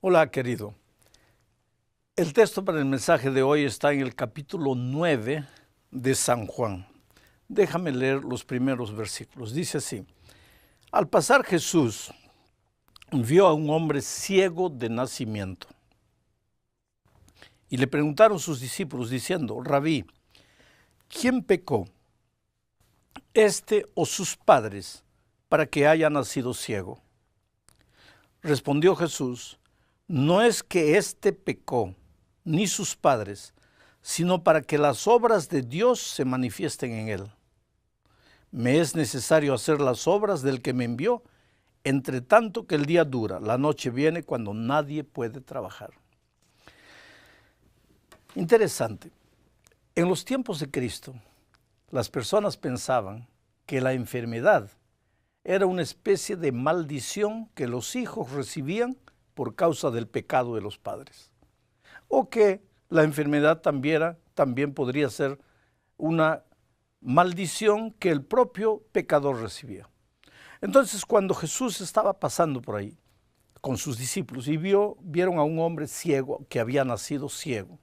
Hola, querido. El texto para el mensaje de hoy está en el capítulo 9 de San Juan. Déjame leer los primeros versículos. Dice así: Al pasar Jesús vio a un hombre ciego de nacimiento. Y le preguntaron sus discípulos diciendo: Rabí, ¿quién pecó, este o sus padres, para que haya nacido ciego? Respondió Jesús: No es que éste pecó, ni sus padres, sino para que las obras de Dios se manifiesten en él. Me es necesario hacer las obras del que me envió, entre tanto que el día dura, la noche viene cuando nadie puede trabajar. Interesante. En los tiempos de Cristo, las personas pensaban que la enfermedad era una especie de maldición que los hijos recibían por causa del pecado de los padres. O que la enfermedad también podría ser una maldición que el propio pecador recibía. Entonces, cuando Jesús estaba pasando por ahí con sus discípulos y vieron a un hombre ciego que había nacido ciego,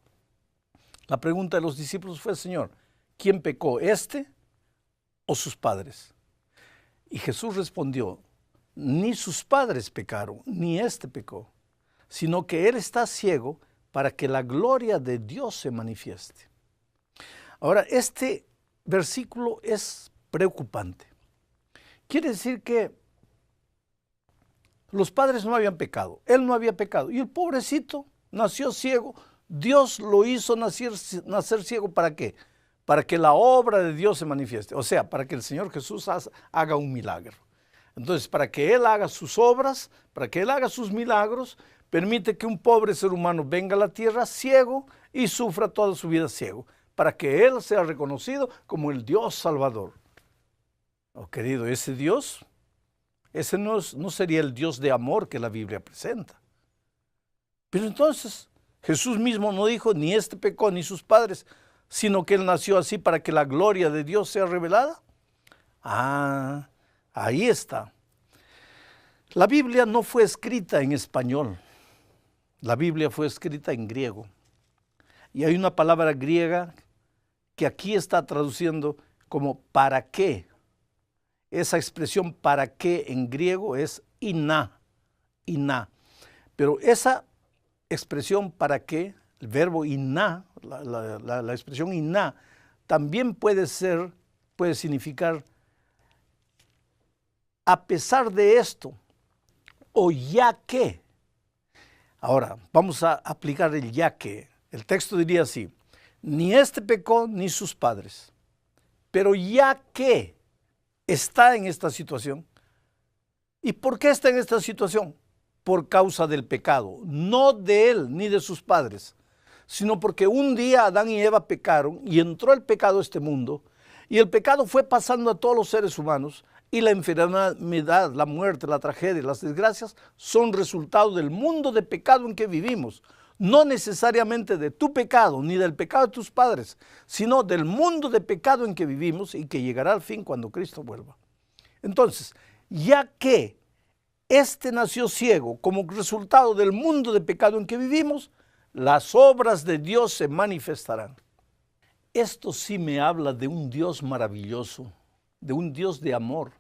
la pregunta de los discípulos fue: Señor, ¿quién pecó, este o sus padres? Y Jesús respondió: ni sus padres pecaron, ni este pecó, sino que él está ciego para que la gloria de Dios se manifieste. Ahora, este versículo es preocupante. Quiere decir que los padres no habían pecado, él no había pecado, y el pobrecito nació ciego. Dios lo hizo nacer ciego, ¿para qué? Para que la obra de Dios se manifieste, o sea, para que el Señor Jesús haga un milagro. Entonces, para que Él haga sus obras, para que Él haga sus milagros, permite que un pobre ser humano venga a la tierra ciego y sufra toda su vida ciego, para que Él sea reconocido como el Dios Salvador. Oh, querido, ese Dios, ese no sería el Dios de amor que la Biblia presenta. Pero entonces, Jesús mismo no dijo: ni este pecó, ni sus padres, sino que Él nació así para que la gloria de Dios sea revelada. Ahí está. La Biblia no fue escrita en español. La Biblia fue escrita en griego. Y hay una palabra griega que aquí está traduciendo como ¿para qué? Esa expresión ¿para qué? En griego es iná. Pero esa expresión ¿para qué? El verbo iná, la expresión iná, también puede significar a pesar de esto, o ya que. Ahora, vamos a aplicar el ya que. El texto diría así: ni este pecó, ni sus padres, pero ya que está en esta situación. ¿Y por qué está en esta situación? Por causa del pecado, no de él ni de sus padres, sino porque un día Adán y Eva pecaron y entró el pecado a este mundo, y el pecado fue pasando a todos los seres humanos, y la enfermedad, la muerte, la tragedia, las desgracias son resultado del mundo de pecado en que vivimos. No necesariamente de tu pecado ni del pecado de tus padres, sino del mundo de pecado en que vivimos y que llegará al fin cuando Cristo vuelva. Entonces, ya que este nació ciego como resultado del mundo de pecado en que vivimos, las obras de Dios se manifestarán. Esto sí me habla de un Dios maravilloso, de un Dios de amor,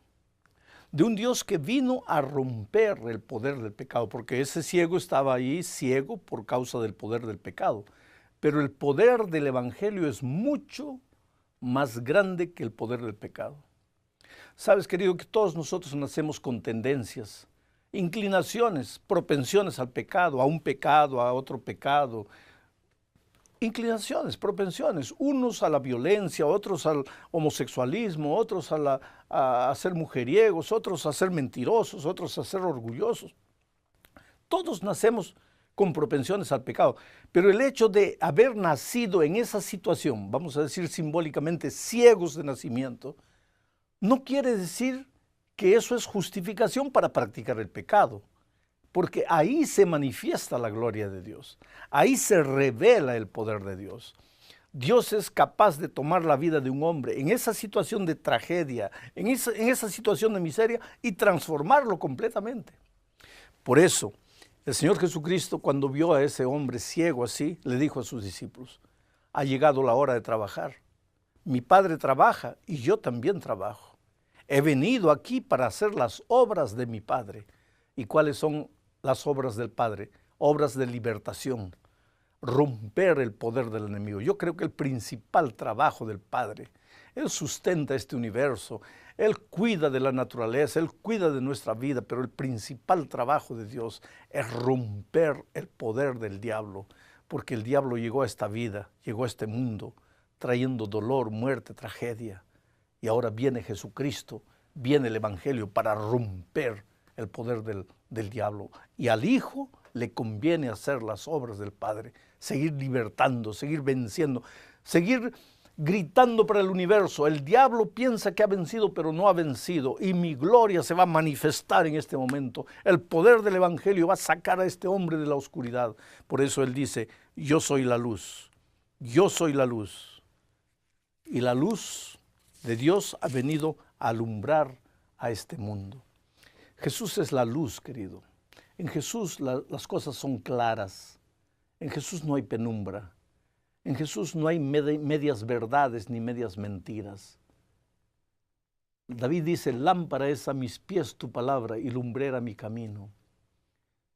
de un Dios que vino a romper el poder del pecado, porque ese ciego estaba ahí ciego por causa del poder del pecado. Pero el poder del Evangelio es mucho más grande que el poder del pecado. Sabes, querido, que todos nosotros nacemos con tendencias, inclinaciones, propensiones al pecado, a un pecado, a otro pecado. Inclinaciones, propensiones, unos a la violencia, otros al homosexualismo, otros a ser mujeriegos, otros a ser mentirosos, otros a ser orgullosos. Todos nacemos con propensiones al pecado, pero el hecho de haber nacido en esa situación, vamos a decir simbólicamente ciegos de nacimiento, no quiere decir que eso es justificación para practicar el pecado. Porque ahí se manifiesta la gloria de Dios, ahí se revela el poder de Dios. Dios es capaz de tomar la vida de un hombre en esa situación de tragedia, en esa situación de miseria, y transformarlo completamente. Por eso, El Señor Jesucristo, cuando vio a ese hombre ciego así, le dijo a sus discípulos, ha llegado la hora de trabajar. Mi Padre trabaja y yo también trabajo. He venido aquí para hacer las obras de mi Padre. ¿Y cuáles son las obras del Padre? Obras de libertación, romper el poder del enemigo. Yo creo que el principal trabajo del Padre, Él sustenta este universo, Él cuida de la naturaleza, Él cuida de nuestra vida, pero el principal trabajo de Dios es romper el poder del diablo, porque el diablo llegó a esta vida, llegó a este mundo, trayendo dolor, muerte, tragedia. Y ahora viene Jesucristo, viene el Evangelio para romper el poder del diablo. Y al Hijo le conviene hacer las obras del Padre, seguir libertando, seguir venciendo, seguir gritando para el universo. El diablo piensa que ha vencido, pero no ha vencido. Y mi gloria se va a manifestar en este momento. El poder del Evangelio va a sacar a este hombre de la oscuridad. Por eso él dice, yo soy la luz, yo soy la luz. Y la luz de Dios ha venido a alumbrar a este mundo. Jesús es la luz, querido. En Jesús las cosas son claras. En Jesús no hay penumbra. En Jesús no hay medias verdades ni medias mentiras. David dice, lámpara es a mis pies tu palabra y lumbrera mi camino.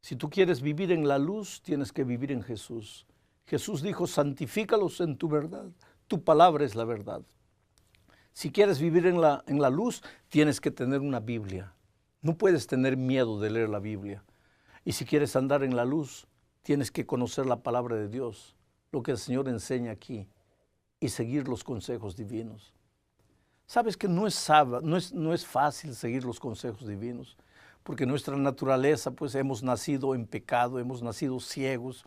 Si tú quieres vivir en la luz, tienes que vivir en Jesús. Jesús dijo, santifícalos en tu verdad. Tu palabra es la verdad. Si quieres vivir en la luz, tienes que tener una Biblia. No puedes tener miedo de leer la Biblia. Y si quieres andar en la luz, tienes que conocer la palabra de Dios, lo que el Señor enseña aquí, y seguir los consejos divinos. Sabes que no es fácil seguir los consejos divinos, porque nuestra naturaleza, pues hemos nacido en pecado, hemos nacido ciegos.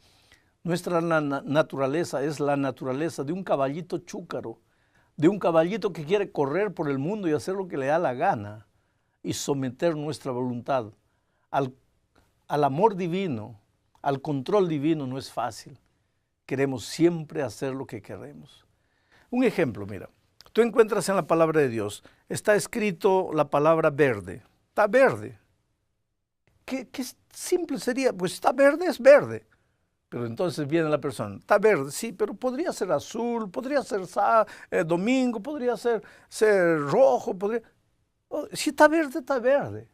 Nuestra naturaleza es la naturaleza de un caballito chúcaro, de un caballito que quiere correr por el mundo y hacer lo que le da la gana y someter nuestra voluntad al amor divino, al control divino. No es fácil. Queremos siempre hacer lo que queremos. Un ejemplo, mira, tú encuentras en la palabra de Dios, está escrito la palabra verde, está verde. ¿Qué simple sería? Pues está verde, es verde. Pero entonces viene la persona, está verde, sí, pero podría ser azul, podría ser domingo, podría ser rojo, si está verde, está verde.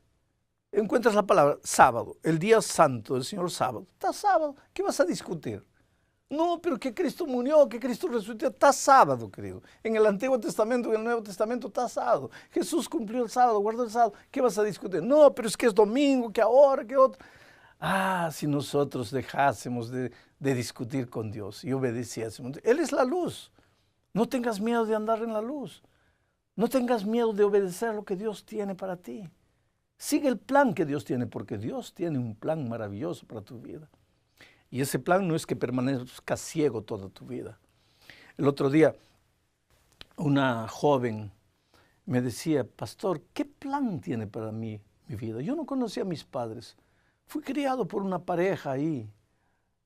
Encuentras la palabra sábado, el día santo del Señor sábado. Está sábado, ¿qué vas a discutir? No, pero que Cristo murió, que Cristo resucitó, está sábado, querido. En el Antiguo Testamento, en el Nuevo Testamento está sábado. Jesús cumplió el sábado, guardó el sábado. ¿Qué vas a discutir? No, pero es que es domingo, que ahora, que otro. Ah, si nosotros dejásemos de discutir con Dios y obedeciésemos. Él es la luz. No tengas miedo de andar en la luz. No tengas miedo de obedecer lo que Dios tiene para ti. Sigue el plan que Dios tiene, porque Dios tiene un plan maravilloso para tu vida. Y ese plan no es que permanezcas ciego toda tu vida. El otro día, una joven me decía, pastor, ¿qué plan tiene para mí mi vida? Yo no conocía a mis padres. Fui criado por una pareja ahí,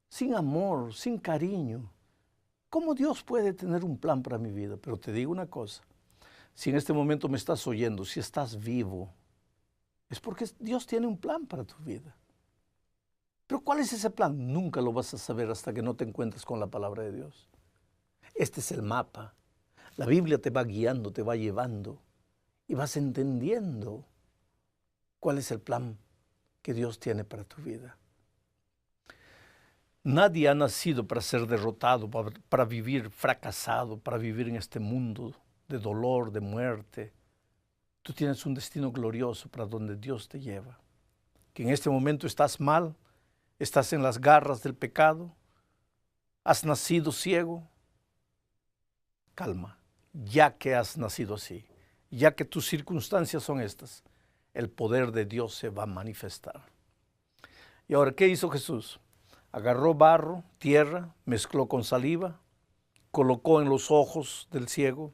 sin amor, sin cariño. ¿Cómo Dios puede tener un plan para mi vida? Pero te digo una cosa, si en este momento me estás oyendo, si estás vivo, es porque Dios tiene un plan para tu vida. Pero ¿cuál es ese plan? Nunca lo vas a saber hasta que no te encuentres con la palabra de Dios. Este es el mapa. La Biblia te va guiando, te va llevando y vas entendiendo cuál es el plan que Dios tiene para tu vida. Nadie ha nacido para ser derrotado, para vivir fracasado, para vivir en este mundo de dolor, de muerte. Tú tienes un destino glorioso para donde Dios te lleva. Que en este momento estás mal, estás en las garras del pecado, has nacido ciego. Calma, ya que has nacido así, ya que tus circunstancias son estas, el poder de Dios se va a manifestar. Y ahora, ¿qué hizo Jesús? Agarró barro, tierra, mezcló con saliva, colocó en los ojos del ciego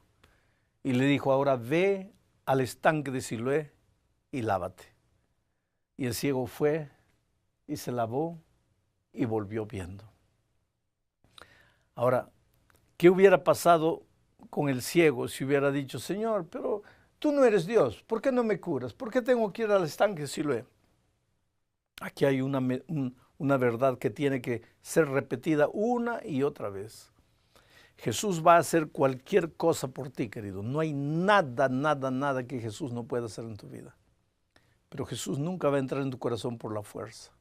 y le dijo, ahora ve al estanque de Siloé y lávate. Y el ciego fue y se lavó y volvió viendo. Ahora, ¿qué hubiera pasado con el ciego si hubiera dicho, Señor, pero tú no eres Dios, ¿por qué no me curas? ¿Por qué tengo que ir al estanque de Siloé? Aquí hay una una verdad que tiene que ser repetida una y otra vez. Jesús va a hacer cualquier cosa por ti, querido. No hay nada, nada, nada que Jesús no pueda hacer en tu vida. Pero Jesús nunca va a entrar en tu corazón por la fuerza.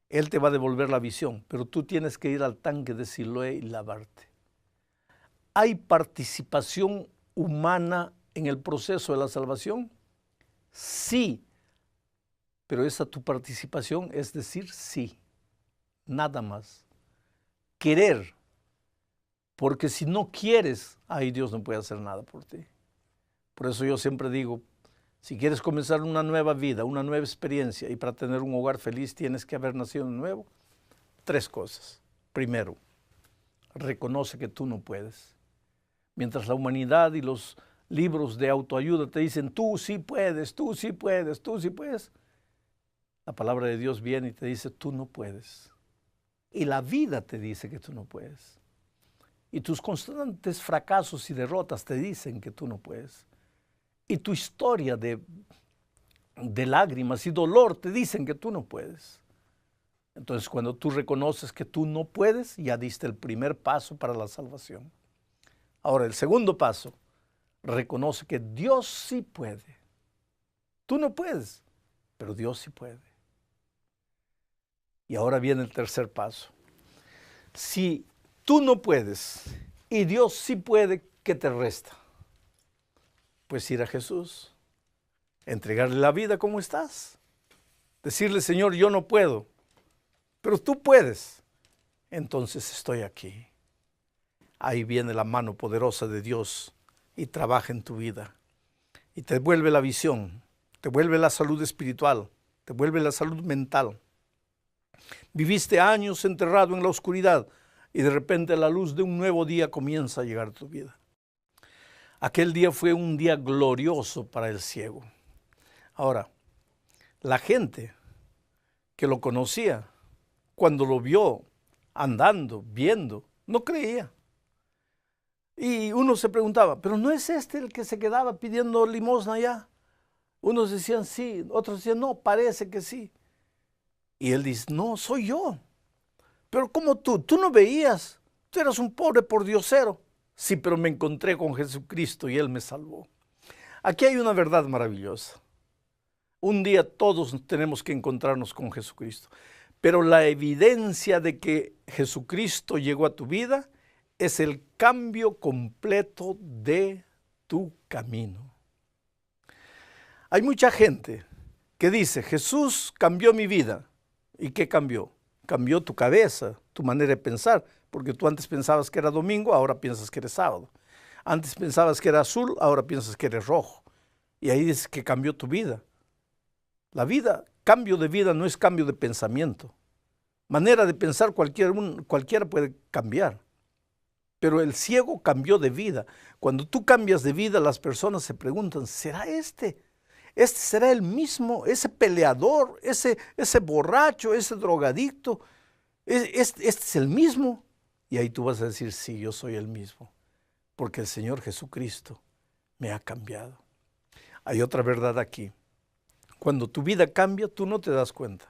Él te va a devolver la visión, pero tú tienes que ir al tanque de Siloé y lavarte. ¿Hay participación humana en el proceso de la salvación? Sí, pero esa tu participación es decir sí, nada más. Querer, porque si no quieres, ay, Dios no puede hacer nada por ti. Por eso yo siempre digo, si quieres comenzar una nueva vida, una nueva experiencia, y para tener un hogar feliz tienes que haber nacido de nuevo, 3 cosas. Primero, reconoce que tú no puedes. Mientras la humanidad y los libros de autoayuda te dicen, tú sí puedes, tú sí puedes, tú sí puedes, la palabra de Dios viene y te dice, tú no puedes. Y la vida te dice que tú no puedes. Y tus constantes fracasos y derrotas te dicen que tú no puedes. Y tu historia de lágrimas y dolor te dicen que tú no puedes. Entonces, cuando tú reconoces que tú no puedes, ya diste el primer paso para la salvación. Ahora, el segundo paso, reconoce que Dios sí puede. Tú no puedes, pero Dios sí puede. Y ahora viene el tercer paso. Si tú no puedes y Dios sí puede, ¿qué te resta? Pues ir a Jesús, entregarle la vida como estás, decirle, Señor, yo no puedo, pero tú puedes, entonces estoy aquí. Ahí viene la mano poderosa de Dios y trabaja en tu vida y te devuelve la visión, te vuelve la salud espiritual, te vuelve la salud mental. Viviste años enterrado en la oscuridad y de repente la luz de un nuevo día comienza a llegar a tu vida. Aquel día fue un día glorioso para el ciego. Ahora, la gente que lo conocía, cuando lo vio andando, viendo, no creía. Y uno se preguntaba, ¿pero no es este el que se quedaba pidiendo limosna allá? Unos decían sí, otros decían no, parece que sí. Y él dice, no, soy yo. Pero ¿cómo tú? Tú no veías, tú eras un pobre pordiosero. Sí, pero me encontré con Jesucristo y Él me salvó. Aquí hay una verdad maravillosa. Un día todos tenemos que encontrarnos con Jesucristo. Pero la evidencia de que Jesucristo llegó a tu vida es el cambio completo de tu camino. Hay mucha gente que dice, Jesús cambió mi vida. ¿Y qué cambió? Cambió tu cabeza, tu manera de pensar, porque tú antes pensabas que era domingo, ahora piensas que eres sábado. Antes pensabas que era azul, ahora piensas que eres rojo. Y ahí dices que cambió tu vida. La vida, cambio de vida no es cambio de pensamiento. Manera de pensar cualquiera puede cambiar. Pero el ciego cambió de vida. Cuando tú cambias de vida, las personas se preguntan, ¿será este? ¿Este será el mismo? ¿Ese peleador? ¿Ese borracho? ¿Ese drogadicto? ¿Este es el mismo? Y ahí tú vas a decir, sí, yo soy el mismo. Porque el Señor Jesucristo me ha cambiado. Hay otra verdad aquí. Cuando tu vida cambia, tú no te das cuenta.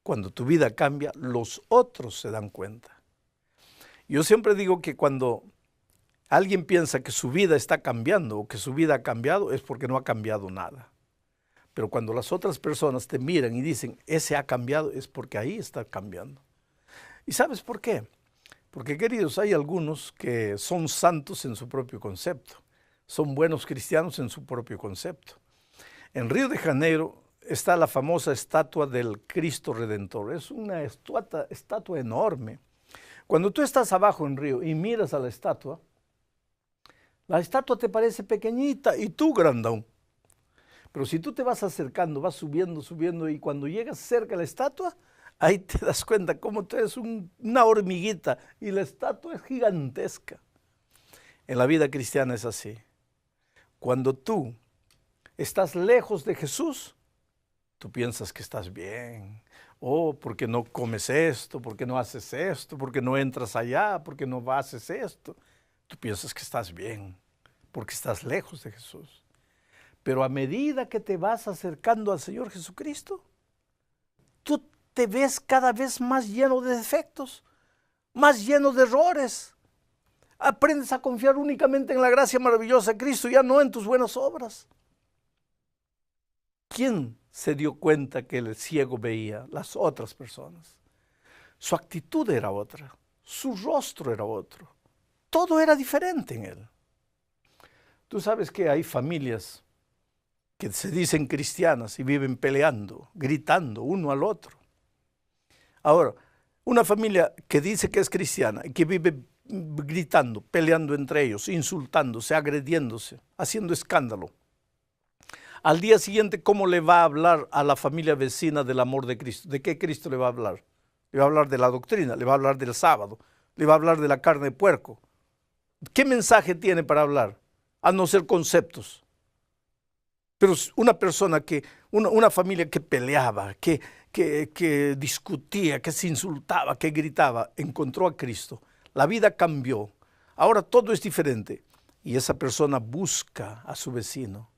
Cuando tu vida cambia, los otros se dan cuenta. Yo siempre digo que cuando alguien piensa que su vida está cambiando o que su vida ha cambiado, es porque no ha cambiado nada. Pero cuando las otras personas te miran y dicen, ese ha cambiado, es porque ahí está cambiando. ¿Y sabes por qué? Porque, queridos, hay algunos que son santos en su propio concepto. Son buenos cristianos en su propio concepto. En Río de Janeiro está la famosa estatua del Cristo Redentor. Es una estatua enorme. Cuando tú estás abajo en Río y miras a la estatua te parece pequeñita y tú grandón. Pero si tú te vas acercando, vas subiendo, subiendo, y cuando llegas cerca a la estatua, ahí te das cuenta cómo tú eres una hormiguita y la estatua es gigantesca. En la vida cristiana es así. Cuando tú estás lejos de Jesús, tú piensas que estás bien. Oh, porque no comes esto, porque no haces esto, porque no entras allá, porque no haces esto. Tú piensas que estás bien, porque estás lejos de Jesús. Pero a medida que te vas acercando al Señor Jesucristo, tú te ves cada vez más lleno de defectos, más lleno de errores. Aprendes a confiar únicamente en la gracia maravillosa de Cristo, ya no en tus buenas obras. ¿Quién se dio cuenta que el ciego veía? Las otras personas. Su actitud era otra, su rostro era otro, todo era diferente en él. Tú sabes que hay familias que se dicen cristianas y viven peleando, gritando uno al otro. Ahora, una familia que dice que es cristiana y que vive gritando, peleando entre ellos, insultándose, agrediéndose, haciendo escándalo. Al día siguiente, ¿cómo le va a hablar a la familia vecina del amor de Cristo? ¿De qué Cristo le va a hablar? Le va a hablar de la doctrina, le va a hablar del sábado, le va a hablar de la carne de puerco. ¿Qué mensaje tiene para hablar? A no ser conceptos. Pero una persona una familia que peleaba, que discutía, que se insultaba, que gritaba, encontró a Cristo. La vida cambió. Ahora todo es diferente. Y esa persona busca a su vecino.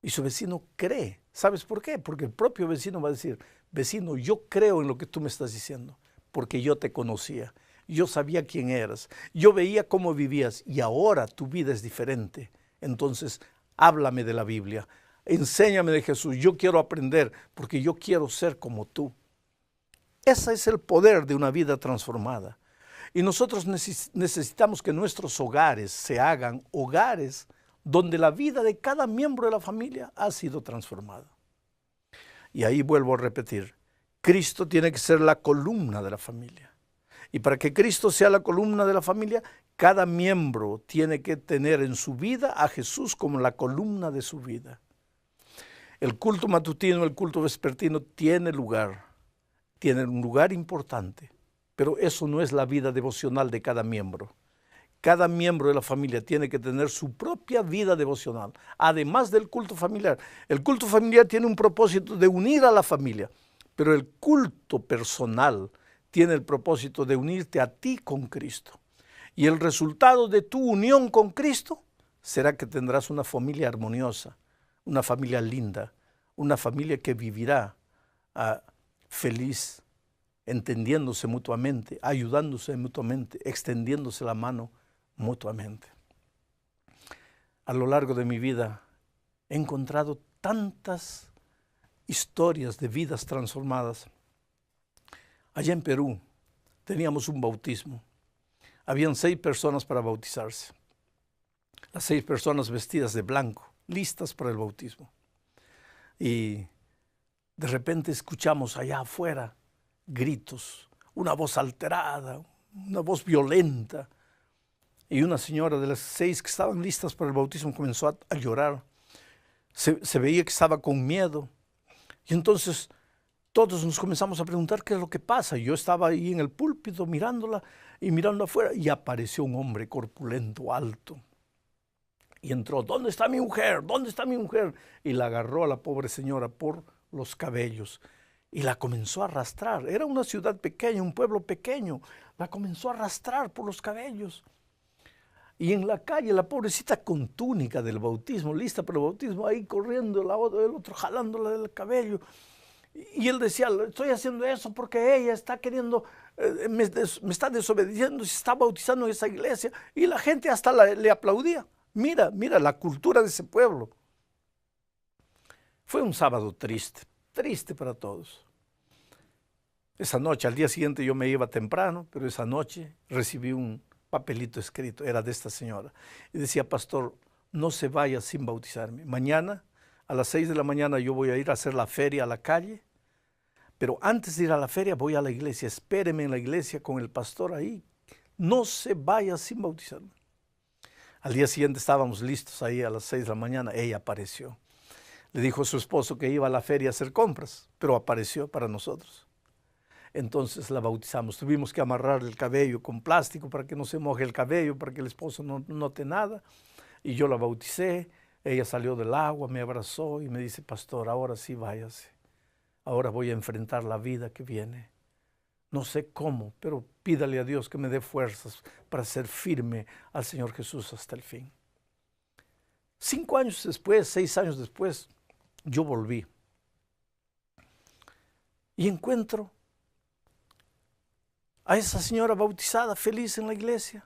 Y su vecino cree. ¿Sabes por qué? Porque el propio vecino va a decir, vecino, yo creo en lo que tú me estás diciendo, porque yo te conocía. Yo sabía quién eras. Yo veía cómo vivías y ahora tu vida es diferente. Entonces, háblame de la Biblia. Enséñame de Jesús. Yo quiero aprender porque yo quiero ser como tú. Ese es el poder de una vida transformada. Y nosotros necesitamos que nuestros hogares se hagan hogares donde la vida de cada miembro de la familia ha sido transformada. Y ahí vuelvo a repetir, Cristo tiene que ser la columna de la familia. Y para que Cristo sea la columna de la familia, cada miembro tiene que tener en su vida a Jesús como la columna de su vida. El culto matutino, el culto vespertino tiene lugar, tiene un lugar importante, pero eso no es la vida devocional de cada miembro. Cada miembro de la familia tiene que tener su propia vida devocional, además del culto familiar. El culto familiar tiene un propósito de unir a la familia, pero el culto personal tiene el propósito de unirte a ti con Cristo. Y el resultado de tu unión con Cristo será que tendrás una familia armoniosa, una familia linda, una familia que vivirá feliz, entendiéndose mutuamente, ayudándose mutuamente, extendiéndose la mano mutuamente. A lo largo de mi vida he encontrado tantas historias de vidas transformadas. Allá en Perú teníamos un bautismo. Habían 6 personas para bautizarse. Las 6 personas vestidas de blanco, listas para el bautismo. Y de repente escuchamos allá afuera gritos, una voz alterada, una voz violenta. Y una señora de las 6 que estaban listas para el bautismo comenzó a llorar. Se veía que estaba con miedo. Y entonces todos nos comenzamos a preguntar qué es lo que pasa. Yo estaba ahí en el púlpito mirándola y mirando afuera y apareció un hombre corpulento, alto. Y entró, ¿dónde está mi mujer? ¿Dónde está mi mujer? Y la agarró a la pobre señora por los cabellos y la comenzó a arrastrar. Era una ciudad pequeña, un pueblo pequeño. La comenzó a arrastrar por los cabellos. Y en la calle, la pobrecita con túnica del bautismo, lista para el bautismo, ahí corriendo, el otro jalándola del cabello. Y él decía, estoy haciendo eso porque ella está queriendo, me está desobedeciendo, se está bautizando en esa iglesia. Y la gente hasta le aplaudía. Mira la cultura de ese pueblo. Fue un sábado triste, triste para todos. Esa noche, al día siguiente yo me iba temprano, pero esa noche recibí un papelito escrito, era de esta señora. Y decía, pastor, no se vaya sin bautizarme. Mañana a las 6 de la mañana yo voy a ir a hacer la feria a la calle, pero antes de ir a la feria voy a la iglesia, espéreme en la iglesia con el pastor ahí. No se vaya sin bautizarme. Al día siguiente estábamos listos ahí a las 6 de la mañana, ella apareció. Le dijo a su esposo que iba a la feria a hacer compras, pero apareció para nosotros. Entonces la bautizamos. Tuvimos que amarrar el cabello con plástico para que no se moje el cabello, para que el esposo no note nada. Y yo la bauticé. Ella salió del agua, me abrazó y me dice, pastor, ahora sí váyase. Ahora voy a enfrentar la vida que viene. No sé cómo, pero pídale a Dios que me dé fuerzas para ser firme al Señor Jesús hasta el fin. 5 años después, 6 años después, yo volví. y encuentro a esa señora bautizada, feliz en la iglesia.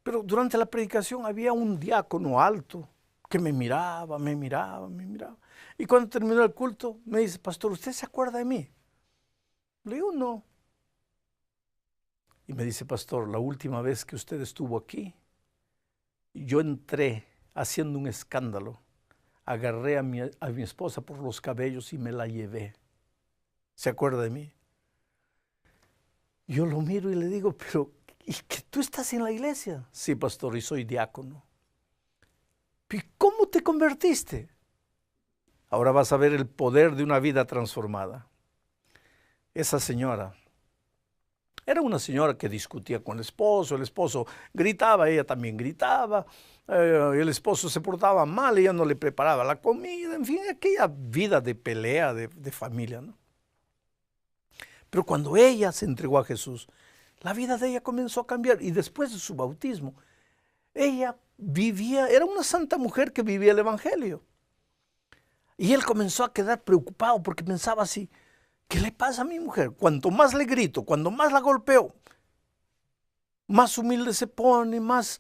Pero durante la predicación había un diácono alto que me miraba. Y cuando terminó el culto, me dice, pastor, ¿usted se acuerda de mí? Le digo, no. Y me dice, pastor, la última vez que usted estuvo aquí, yo entré haciendo un escándalo. Agarré a mi esposa por los cabellos y me la llevé. ¿Se acuerda de mí? Yo lo miro y le digo, pero ¿y que tú estás en la iglesia? Sí, pastor, y soy diácono. ¿Y cómo te convertiste? Ahora vas a ver el poder de una vida transformada. Esa señora era una señora que discutía con el esposo gritaba, ella también gritaba, el esposo se portaba mal, ella no le preparaba la comida, en fin, aquella vida de pelea de familia, ¿no? Pero cuando ella se entregó a Jesús, la vida de ella comenzó a cambiar y después de su bautismo, ella era una santa mujer que vivía el evangelio. Y él comenzó a quedar preocupado porque pensaba así, ¿qué le pasa a mi mujer? Cuanto más le grito, cuanto más la golpeo, más humilde se pone, más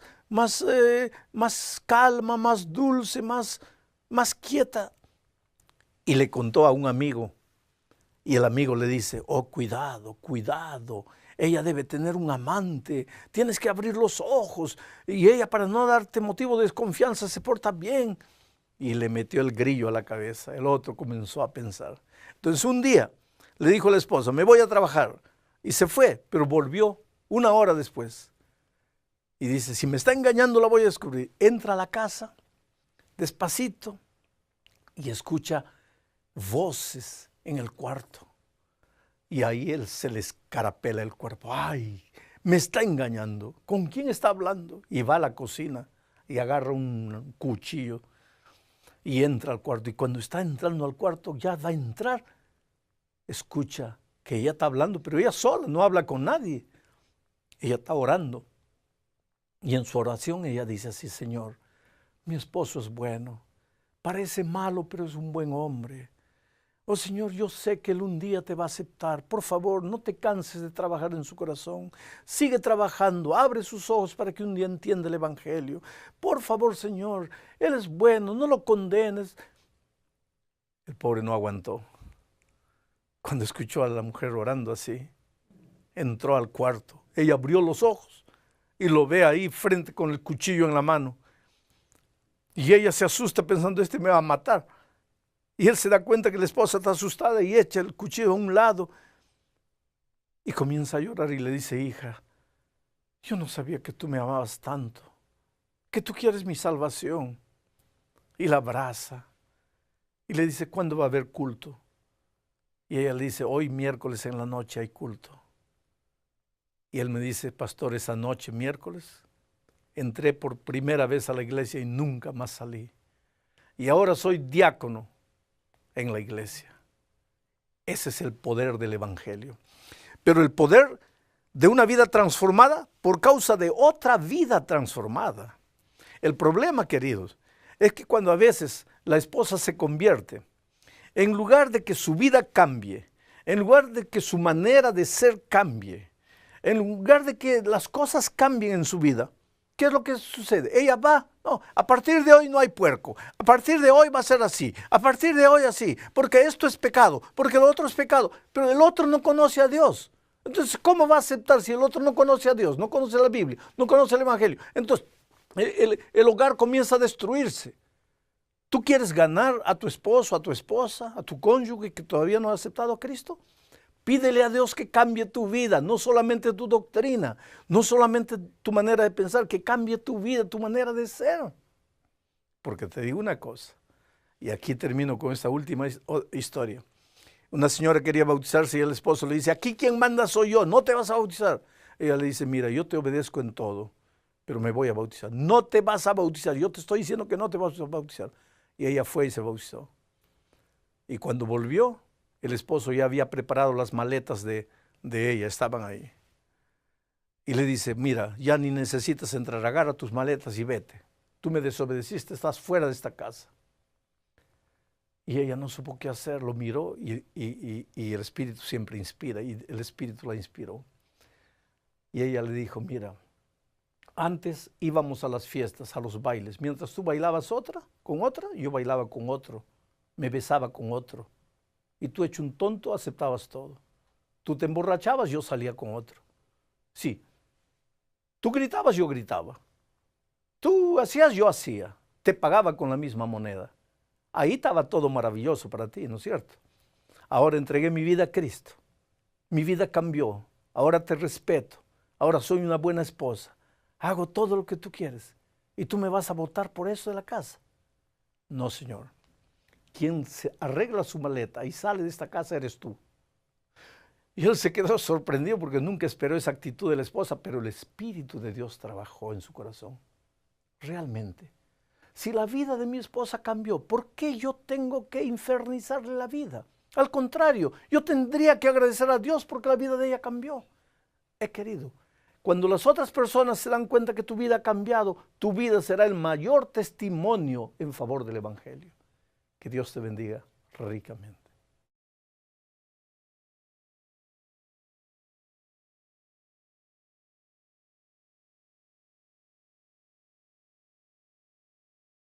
calma, más dulce, más quieta. Y le contó a un amigo, y el amigo le dice, oh, cuidado, ella debe tener un amante, tienes que abrir los ojos, y ella para no darte motivo de desconfianza se porta bien. Y le metió el grillo a la cabeza. El otro comenzó a pensar. Entonces un día le dijo a la esposa, me voy a trabajar. Y se fue, pero volvió 1 hora después. Y dice, si me está engañando la voy a descubrir. Entra a la casa, despacito, y escucha voces en el cuarto. Y ahí él se le escarapela el cuerpo. ¡Ay! Me está engañando. ¿Con quién está hablando? Y va a la cocina y agarra un cuchillo y entra al cuarto. Y cuando está entrando al cuarto, ya va a entrar, escucha que ella está hablando, pero ella sola, no habla con nadie. Ella está orando. Y en su oración ella dice así, Señor, mi esposo es bueno. Parece malo, pero es un buen hombre. Oh Señor, yo sé que él un día te va a aceptar. Por favor, no te canses de trabajar en su corazón. Sigue trabajando, abre sus ojos para que un día entienda el evangelio. Por favor, Señor, él es bueno, no lo condenes. El pobre no aguantó. Cuando escuchó a la mujer orando así, entró al cuarto. Ella abrió los ojos y lo ve ahí frente con el cuchillo en la mano. Y ella se asusta pensando, este me va a matar. Y él se da cuenta que la esposa está asustada y echa el cuchillo a un lado. Y comienza a llorar y le dice, hija, yo no sabía que tú me amabas tanto, que tú quieres mi salvación. Y la abraza y le dice, ¿cuándo va a haber culto? Y ella le dice, hoy miércoles en la noche hay culto. Y él me dice, pastor, esa noche, miércoles, entré por primera vez a la iglesia y nunca más salí. Y ahora soy diácono en la iglesia. Ese es el poder del evangelio. Pero el poder de una vida transformada por causa de otra vida transformada. El problema, queridos, es que cuando a veces la esposa se convierte, en lugar de que su vida cambie, en lugar de que su manera de ser cambie, en lugar de que las cosas cambien en su vida, ¿qué es lo que sucede? Ella va, no, a partir de hoy no hay puerco, a partir de hoy va a ser así, a partir de hoy así, porque esto es pecado, porque lo otro es pecado, pero el otro no conoce a Dios. Entonces, ¿cómo va a aceptar si el otro no conoce a Dios, no conoce la Biblia, no conoce el Evangelio? Entonces, el hogar comienza a destruirse. ¿Tú quieres ganar a tu esposo, a tu esposa, a tu cónyuge que todavía no ha aceptado a Cristo? Pídele a Dios que cambie tu vida, no solamente tu doctrina, no solamente tu manera de pensar, que cambie tu vida, tu manera de ser. Porque te digo una cosa, y aquí termino con esta última historia. Una señora quería bautizarse y el esposo le dice, aquí quien manda soy yo, no te vas a bautizar. Ella le dice, mira, yo te obedezco en todo, pero me voy a bautizar. No te vas a bautizar, yo te estoy diciendo que no te vas a bautizar. Y ella fue y se bautizó. Y cuando volvió, el esposo ya había preparado las maletas de ella, estaban ahí. Y le dice, mira, ya ni necesitas entrar, agarra tus maletas y vete. Tú me desobedeciste, estás fuera de esta casa. Y ella no supo qué hacer, lo miró y el Espíritu siempre inspira, y el Espíritu la inspiró. Y ella le dijo, mira, antes íbamos a las fiestas, a los bailes, mientras tú bailabas con otra, yo bailaba con otro, me besaba con otro. Y tú hecho un tonto, aceptabas todo. Tú te emborrachabas, yo salía con otro. Sí, tú gritabas, yo gritaba. Tú hacías, yo hacía. Te pagaba con la misma moneda. Ahí estaba todo maravilloso para ti, ¿no es cierto? Ahora entregué mi vida a Cristo. Mi vida cambió. Ahora te respeto. Ahora soy una buena esposa. Hago todo lo que tú quieres. ¿Y tú me vas a botar por eso de la casa? No, Señor. Quien se arregla su maleta y sale de esta casa eres tú. Y él se quedó sorprendido porque nunca esperó esa actitud de la esposa, pero el Espíritu de Dios trabajó en su corazón. Realmente. Si la vida de mi esposa cambió, ¿por qué yo tengo que infernizarle la vida? Al contrario, yo tendría que agradecer a Dios porque la vida de ella cambió. Querido, cuando las otras personas se dan cuenta que tu vida ha cambiado, tu vida será el mayor testimonio en favor del Evangelio. Que Dios te bendiga ricamente.